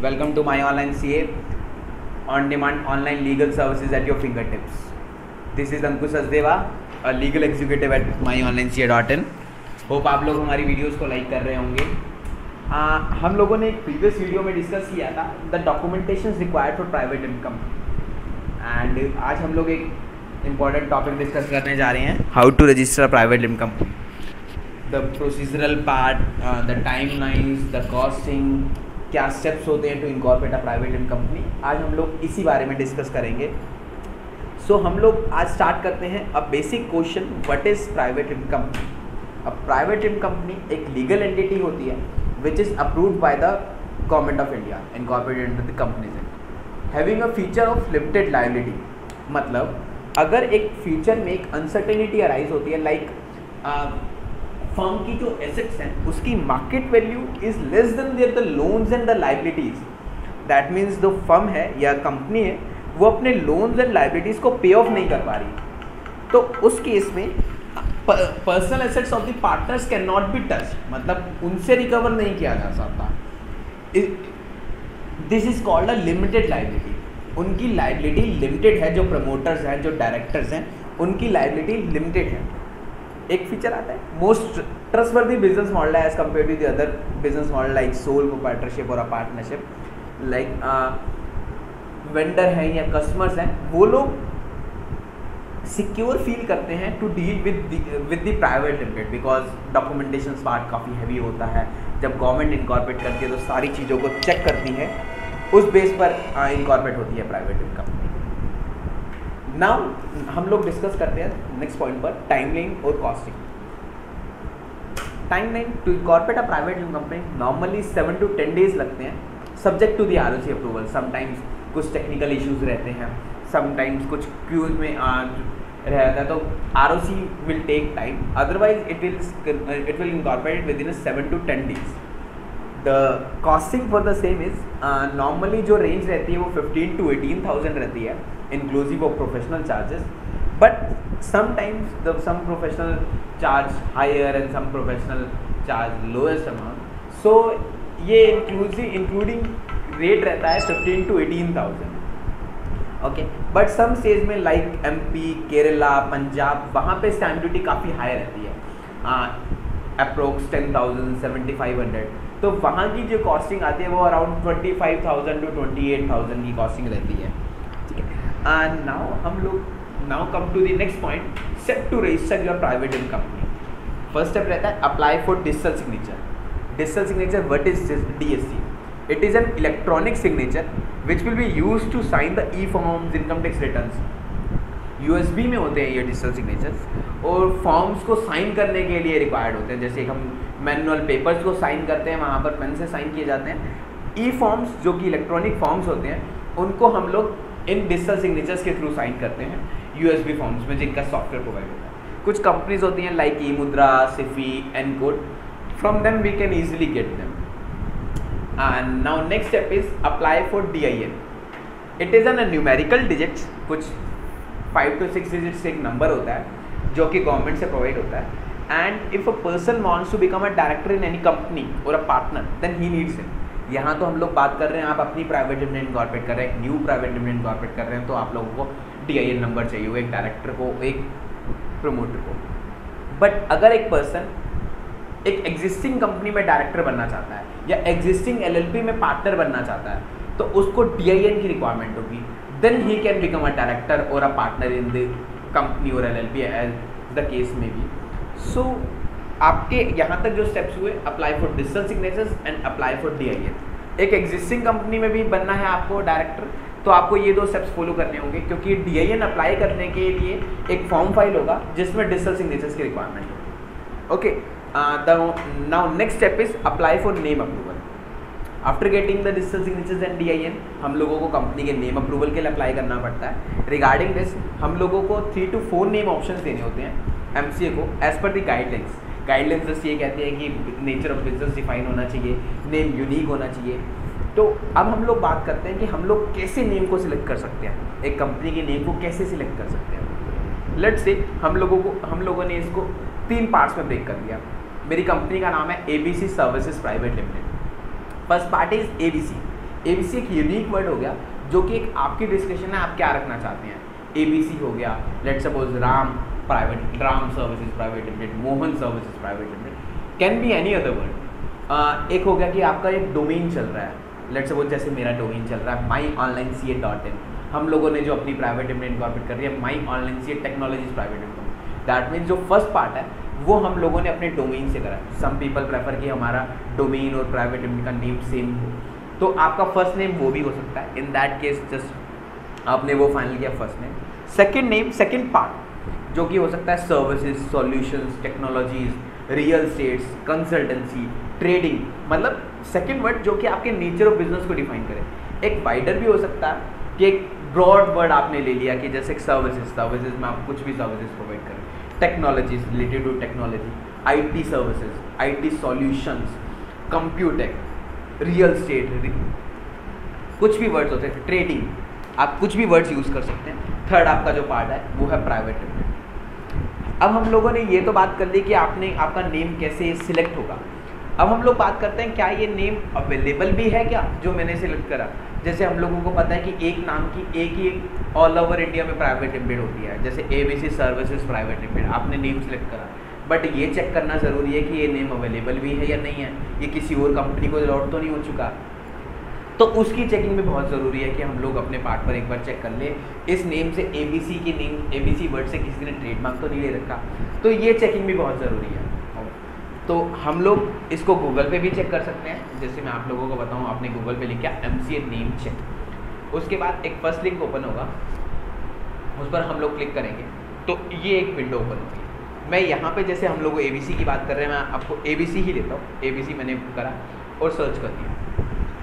Welcome to My Online CA, on demand online legal services at your fingertips. This is Ankush Sachdeva, a legal executive at myonlineca.in. Hope आप लोग हमारी videos को like कर रहे होंगे. हम लोगों ने एक प्रीवियस वीडियो में डिस्कस किया था the documentation required for private income, and आज हम लोग एक इम्पॉर्टेंट टॉपिक डिस्कस करने जा रहे हैं, how to register private income. The procedural part, the timelines, the costing, क्या स्टेप्स होते हैं to incorporate a private limited company. आज हम लोग इसी बारे में डिस्कस करेंगे. सो हम लोग आज स्टार्ट करते हैं a basic question, what is private limited company. अब प्राइवेट लिमिटेड कंपनी एक लीगल एंटिटी होती है which is approved by the government of India, incorporated into the companies having a feature of limited liability. मतलब अगर एक future में एक uncertainty arise होती है, लाइक फर्म की जो एसेट्स हैं उसकी market value is less than their the loans and the liabilities. That means जो फर्म है या कंपनी है वो अपने लोन्स एंड लाइबिलिटीज को पे ऑफ नहीं कर पा रही, तो उस केस में personal assets of the partners can not be touch, मतलब उनसे रिकवर नहीं किया जा सकता. This is called a limited liability. उनकी लाइबिलिटी लिमिटेड है, जो प्रमोटर्स हैं, जो डायरेक्टर्स हैं, उनकी लाइबिलिटी लिमिटेड है. एक फीचर आता है मोस्ट ट्रस्टवर्दी बिजनेस मॉडल है as compared to the other business model like sole proprietorship और अ पार्टनरशिप. लाइक वेंडर हैं या कस्टमर्स हैं, वो लोग सिक्योर फील करते हैं to deal with the private limited, because documentation part काफ़ी हैवी होता है. जब गवर्नमेंट इनकॉर्पोरेट करती है तो सारी चीज़ों को चेक करती है, उस बेस पर इनकॉर्पोरेट होती है प्राइवेट लिमिटेड कंपनी. नाउ हम लोग डिस्कस करते हैं नेक्स्ट पॉइंट पर, टाइमलाइन और costing. Timeline to incorporate a private limited company normally 7 to 10 days लगते हैं, subject to the ROC approval. Sometimes कुछ टेक्निकल इश्यूज रहते हैं, समटाइम्स कुछ क्यूज में रहता है, तो ROC will take time. Otherwise it will incorporate within 7 to 10 days. The costing for the same is normally जो रेंज रहती है वो 15,000 to 18,000 रहती है, inclusive of professional charges, but sometimes some professional charge higher and some professional charge lowest amount. So ये including rate रहता है 15,000 to 18,000. okay, but some states में like MP, केरला, पंजाब, वहाँ पे स्टैम्प ड्यूटी काफ़ी हाई रहती है, अप्रोक्स 10,000, 7,500. तो वहाँ की जो कॉस्टिंग आती है वो अराउंड 25,000 to 28,000 की कॉस्टिंग रहती है. And now come to the next point, step to register your private limited company. First step रहता है apply for digital signature. Digital signature, what is this DSC? It is an electronic signature which will be used to sign the e-forms, income tax returns. USB में होते हैं ये digital signatures, और forms को sign करने के लिए required होते हैं. जैसे हम मैनुअल पेपर्स को साइन करते हैं, वहाँ पर पेन से साइन किए जाते हैं. ई फॉर्म्स जो कि इलेक्ट्रॉनिक फॉर्म्स होते हैं, उनको हम लोग इन डिजिटल सिग्नेचर्स के थ्रू साइन करते हैं USB फॉर्म्स में, जिनका सॉफ्टवेयर प्रोवाइड होता है. कुछ कंपनीज होती हैं like eMudhra, Sify, nCode. From them we can easily get them. And now next step is apply for DIN. It is an numerical digits, कुछ 5 to 6 डिजिट्स एक नंबर होता है जो कि गवर्नमेंट से प्रोवाइड होता है. And if a person wants to become a director in any company or a partner, then he needs it. यहाँ तो हम लोग बात कर रहे हैं, आप अपनी प्राइवेट लिमिटेड इनकॉर्पोरेट कर रहे हैं, न्यू प्राइवेट लिमिटेड इनकॉर्पोरेट कर रहे हैं, तो आप लोगों को DIN नंबर चाहिए हो, एक डायरेक्टर को, एक प्रमोटर को. बट अगर एक पर्सन एक एग्जिस्टिंग कंपनी में डायरेक्टर बनना चाहता है या एग्जिस्टिंग LLP में पार्टनर बनना चाहता है, तो उसको DIN की रिक्वायरमेंट होगी. Then he can become a director or a partner in the company or LLP as the case में भी. सो आपके यहाँ तक जो स्टेप्स हुए, apply for digital signatures and apply for DIN. एक एग्जिस्टिंग कंपनी में भी बनना है आपको डायरेक्टर, तो आपको ये 2 स्टेप्स फॉलो करने होंगे, क्योंकि DIN अप्लाई करने के लिए एक फॉर्म फाइल होगा जिसमें डिजिटल सिग्नेचर्स की रिक्वायरमेंट होगी. Okay, now next step is apply for name approval. After getting the digital signatures and DIN, हम लोगों को कंपनी के नेम अप्रूवल के लिए अप्लाई करना पड़ता है. रिगार्डिंग दिस हम लोगों को 3 to 4 नेम ऑप्शंस देने होते हैं MCA को as per the guidelines. Guidelines जैसे ये कहते हैं कि नेचर ऑफ बिजनेस डिफाइन होना चाहिए, नेम यूनिक होना चाहिए. तो अब हम लोग बात करते हैं कि हम लोग कैसे नेम को सिलेक्ट कर सकते हैं, एक कंपनी के नेम को कैसे सिलेक्ट कर सकते हैं. लेट्स से हम लोगों ने इसको 3 पार्ट्स में ब्रेक कर दिया. मेरी कंपनी का नाम है ABC services private limited. First part is ABC. ABC एक यूनिक वर्ड हो गया जो कि एक आपकी डिस्कशन है, आप क्या रखना चाहते हैं। ABC हो गया, let suppose Ram services private limited, Mohan services private limited, can be any other word. एक हो गया कि आपका एक डोमेन चल रहा है, लेट सपोज जैसे मेरा डोमेन चल रहा है myonlineca.in, हम लोगों ने जो अपनी प्राइवेट लिमिटेड इनकॉर्पोरेट कर रही है myonlineca technologies private limited. That means जो फर्स्ट पार्ट है वो हम लोगों ने अपने डोमेन से करा है। सम पीपल प्रेफर कि हमारा डोमेन और प्राइवेट लिमिटेड का नेम सेम हो, तो आपका फर्स्ट नेम वो भी हो सकता है। इन दैट केस जस्ट आपने वो फाइनल किया first name. Second name, second part जो कि हो सकता है services, solutions, technologies, real states, consultancy, trading, मतलब सेकंड वर्ड जो कि आपके नेचर ऑफ बिजनेस को डिफाइन करे। एक वाइडर भी हो सकता है कि एक ब्रॉड वर्ड आपने ले लिया कि जैसे सर्विसेज में आप कुछ भी सर्विसेज प्रोवाइड करें, technologies related to technology, IT services, IT solutions, computer, real estate, कुछ भी वर्ड्स होते हैं, ट्रेडिंग, आप कुछ भी वर्ड्स यूज़ कर सकते हैं। थर्ड आपका जो पार्ट है वो है प्राइवेट लिमिटेड। अब हम लोगों ने ये तो बात कर ली कि आपका नेम कैसे सिलेक्ट होगा। अब हम लोग बात करते हैं क्या ये नेम अवेलेबल भी है क्या जो मैंने सिलेक्ट करा। जैसे हम लोगों को पता है कि एक नाम की एक ही ऑल ओवर इंडिया में प्राइवेट लिमिटेड होती है, जैसे ABC सर्विसेज प्राइवेट लिमिटेड, आपने नेम सेलेक्ट करा, बट ये चेक करना ज़रूरी है कि ये नेम अवेलेबल भी है या नहीं है, ये किसी और कंपनी को लॉट तो नहीं हो चुका। तो उसकी चेकिंग भी बहुत ज़रूरी है कि हम लोग अपने पार्ट पर एक बार चेक कर ले, इस नेम से ABC की नेम, ABC वर्ड से किसी ने ट्रेडमार्क तो नहीं ले रखा। तो ये चेकिंग भी बहुत ज़रूरी है। तो हम लोग इसको गूगल पे भी चेक कर सकते हैं। जैसे मैं आप लोगों को बताऊं, आपने गूगल पे लिखा MCA नेम चेक, उसके बाद एक फर्स्ट लिंक ओपन होगा, उस पर हम लोग क्लिक करेंगे तो ये एक विंडो ओपन होगी। मैं यहाँ पे जैसे हम लोग ABC की बात कर रहे हैं, मैं आपको ABC ही लेता हूँ। ABC मैंने करा और सर्च कर दिया।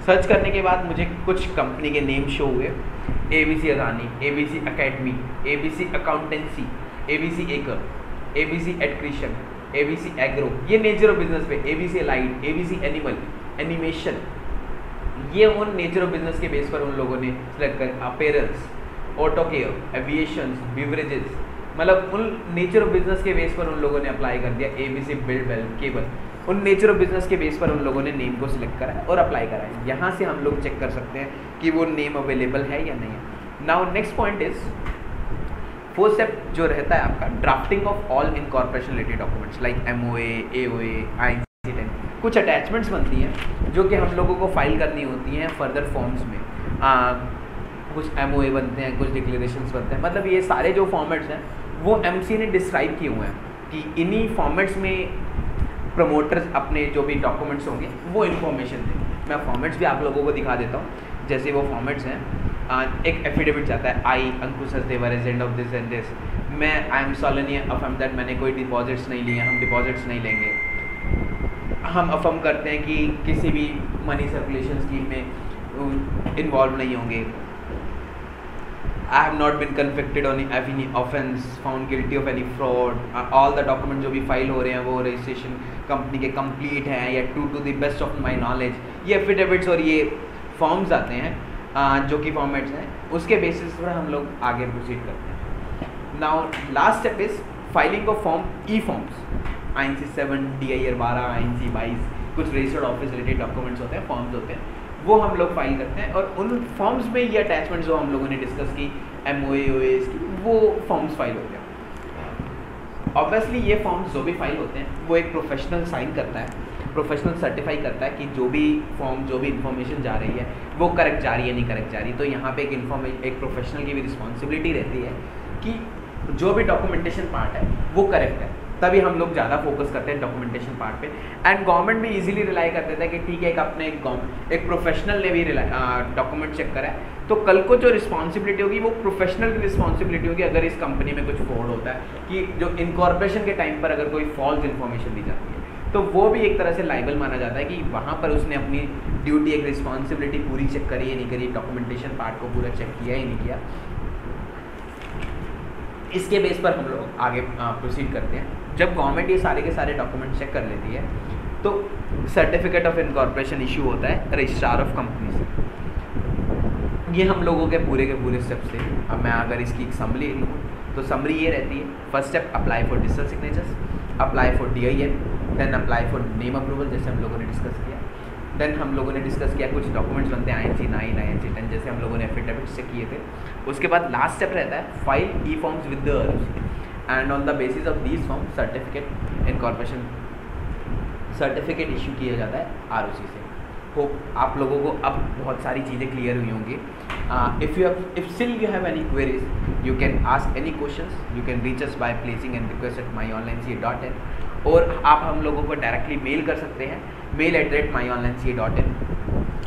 सर्च करने के बाद मुझे कुछ कंपनी के नेम शो हुए, ABC Adani, ABC academy, ABC accountancy, ABC एकर, ABC एडक्रिशन, ABC एग्रो, ये नेचर ऑफ बिजनेस पे, ABC light, ABC animal, animation, ये उन नेचर ऑफ बिजनेस के बेस पर उन लोगों ने सिलेक्ट कर। Appearance, auto care, aviation, beverages, मतलब उन नेचर ऑफ बिजनेस के बेस पर उन लोगों ने अप्लाई कर दिया। ABC बिल्ड वेल केबल, उन नेचर ऑफ बिजनेस के बेस पर उन लोगों ने नेम को सिलेक्ट करा है और अप्लाई करा है। यहाँ से हम लोग चेक कर सकते हैं कि वो नेम अवेलेबल है या नहीं है। Now next point is, fourth step जो रहता है आपका, drafting of all incorporation related documents like MOA, AOA, INC10, कुछ अटैचमेंट्स बनती हैं जो कि हम लोगों को फाइल करनी होती हैं फर्दर फॉर्म्स में। कुछ MOA बनते हैं, कुछ डिक्लेरेशंस बनते हैं, मतलब ये सारे जो फॉर्मेट्स हैं वो MC ने डिस्क्राइब किए हुए हैं कि इन्हीं फॉर्मेट्स में प्रमोटर्स अपने जो भी डॉक्यूमेंट्स होंगे वो इन्फॉर्मेशन दें। मैं फॉर्मेट्स भी आप लोगों को दिखा देता हूँ। जैसे वो फॉर्मेट्स हैं, एक एफिडेविट जाता है, I Ankush Sachdeva resident of this and this, मैं I am solemnly affirm that मैंने कोई डिपॉजिट्स नहीं लिए, हम डिपॉजिट्स नहीं लेंगे। हम अफर्म करते हैं कि किसी भी मनी सर्कुलेशन स्कीम में इन्वॉल्व नहीं होंगे। I have not been convicted on any offence, found guilty of any fraud. All the document जो भी फाइल हो रहे हैं वो रजिस्ट्रेशन कंपनी के कंप्लीट हैं या to the best of my knowledge. ये एफिडेविट्स और ये फॉर्म्स आते हैं जो कि फॉर्मेट्स हैं, उसके बेसिस पर हम लोग आगे प्रोसीड करते हैं। Now last step is filing of form E forms, INC 7, DIR 12, INC 22, कुछ रजिस्टर्ड ऑफिस रिलेटेड डॉक्यूमेंट्स होते हैं, फॉर्म्स होते हैं, वो हम लोग फाइल करते हैं। और उन फॉर्म्स में ये अटैचमेंट जो हम लोगों ने डिस्कस की MOA, OAs की, वो फॉर्म्स फाइल हो गया। ऑब्वियसली ये फॉर्म्स जो भी फाइल होते हैं वो एक प्रोफेशनल साइन करता है, प्रोफेशनल सर्टिफाई करता है कि जो भी फॉर्म, जो भी इन्फॉर्मेशन जा रही है वो करेक्ट जा रही है, नहीं करेक्ट जा रही। तो यहाँ पे एक प्रोफेशनल की भी रिस्पॉन्सिबिलिटी रहती है कि जो भी डॉक्यूमेंटेशन पार्ट है वो करेक्ट है, तभी हम लोग ज़्यादा फोकस करते हैं डॉक्यूमेंटेशन पार्ट पे। एंड गवर्नमेंट भी इजीली रिलाई कर देता है कि ठीक है, एक प्रोफेशनल ने भी डॉक्यूमेंट चेक करा है, तो कल को जो रिस्पॉन्सिबिलिटी होगी वो प्रोफेशनल की रिस्पॉन्सिबिलिटी होगी अगर इस कंपनी में कुछ फ्रॉड होता है, कि जो इनकॉर्पोरेशन के टाइम पर अगर कोई फॉल्स इन्फॉर्मेशन दी जाती है तो वो भी एक तरह से लाइबल माना जाता है कि वहाँ पर उसने अपनी ड्यूटी, एक रिस्पॉन्सिबिलिटी पूरी चेक करी है नहीं करी, डॉक्यूमेंटेशन पार्ट को पूरा चेक किया ही नहीं किया। इसके बेस पर हम लोग आगे प्रोसीड करते हैं। जब गवर्नमेंट ये सारे के सारे डॉक्यूमेंट चेक कर लेती है तो सर्टिफिकेट ऑफ इनकॉर्पोरेशन इशू होता है रजिस्ट्रार ऑफ कंपनी से। ये हम लोगों के पूरे स्टेप्स थे। अब मैं अगर इसकी एक समरी लूँ तो समरी ये रहती है, first step apply for digital signatures, apply for DIN, then apply for name approval, जैसे हम लोगों ने डिस्कस किया। देन हम लोगों ने डिस्कस किया कुछ डॉक्यूमेंट्स बनते हैं INC 9, INC 10 जैसे हम लोगों ने एफिडेविट्स से किए थे। उसके बाद लास्ट स्टेप रहता है file E forms with the ROC and on the basis of these form certificate incorporation certificate issue किया जाता है ROC से। होप आप लोगों को अब बहुत सारी चीज़ें क्लियर हुई होंगी। if still you have any queries, you can ask any questions, you can reach us by placing an request at myonlineca.in, और आप हम लोगों को डायरेक्टली मेल कर सकते हैं mail@myonlineca.in।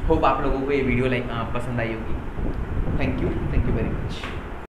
होप आप लोगों को ये वीडियो पसंद आई होगी। Thank you very much.